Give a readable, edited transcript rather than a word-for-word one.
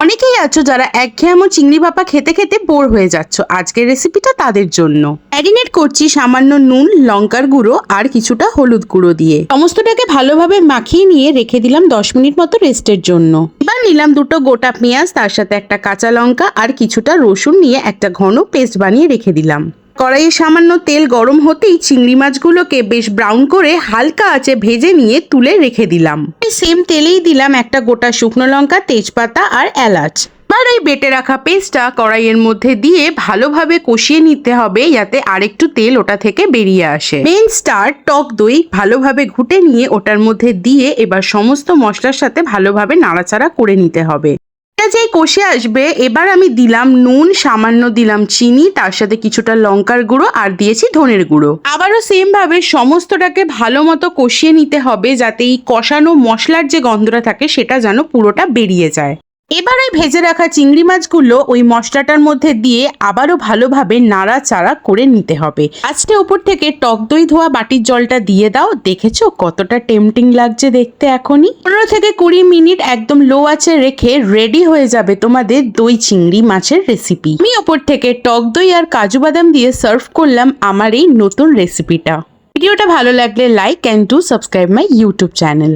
অনেকেই আছো যারা একঘেয়েমো চিংড়ি ভাপা খেতে খেতে বোর হয়ে যাচ্ছ, আজকের রেসিপিটা তাদের জন্য। ম্যারিনেট করছি সামান্য নুন, লঙ্কার গুঁড়ো আর কিছুটা হলুদ গুঁড়ো দিয়ে। সমস্তটাকে ভালোভাবে মাখিয়ে নিয়ে রেখে দিলাম 10 মিনিট মতো রেস্টের জন্য। এবার নিলাম দুটো গোটা পেঁয়াজ, তার সাথে একটা কাঁচা লঙ্কা আর কিছুটা রসুন নিয়ে একটা ঘন পেস্ট বানিয়ে রেখে দিলাম। কড়াইয়ে সামান্য তেল গরম হতেই চিংড়ি মাছগুলোকে বেশ ব্রাউন করে হালকা আঁচে ভেজে নিয়ে তুলে রেখে দিলাম। সেম তেলেই দিলাম একটা গোটা শুকনো লঙ্কা, তেজপাতা আর এলাচ। এবার এই বেটে রাখা পেস্টটা কড়াইয়ের মধ্যে দিয়ে ভালোভাবে কষিয়ে নিতে হবে, যাতে আরেকটু তেল ওটা থেকে বেরিয়ে আসে। মেন স্টার টক দই ভালোভাবে ঘুটে নিয়ে ওটার মধ্যে দিয়ে এবার সমস্ত মশলার সাথে ভালোভাবে নাড়াচাড়া করে নিতে হবে। যেই কষে আসবে এবার আমি দিলাম নুন, সামান্য দিলাম চিনি, তার সাথে কিছুটা লঙ্কার গুঁড়ো আর দিয়েছি ধনের গুঁড়ো। আবারও সেম ভাবে সমস্তটাকে ভালো মতো কষিয়ে নিতে হবে, যাতে এই কষানো মশলার যে গন্ধটা থাকে সেটা যেন পুরোটা বেরিয়ে যায়। এবার এই ভেজে রাখা চিংড়ি মাছগুলো ওই মশলাটার মধ্যে দিয়ে আবারও ভালোভাবে নাড়াচাড়া করে নিতে হবে। আজকে উপর থেকে টক দই ধোয়া বাটির জলটা দিয়ে দাও। দেখেছো কতটা টেম্পটিং লাগছে দেখতে। এখনই 15 থেকে 20 মিনিট একদম লো আঁচে রেখে রেডি হয়ে যাবে তোমাদের দই চিংড়ি মাছের রেসিপি। আমি ওপর থেকে টক দই আর কাজু বাদাম দিয়ে সার্ভ করলাম আমার এই নতুন রেসিপিটা। ভিডিওটা ভালো লাগলে like and do subscribe my YouTube channel.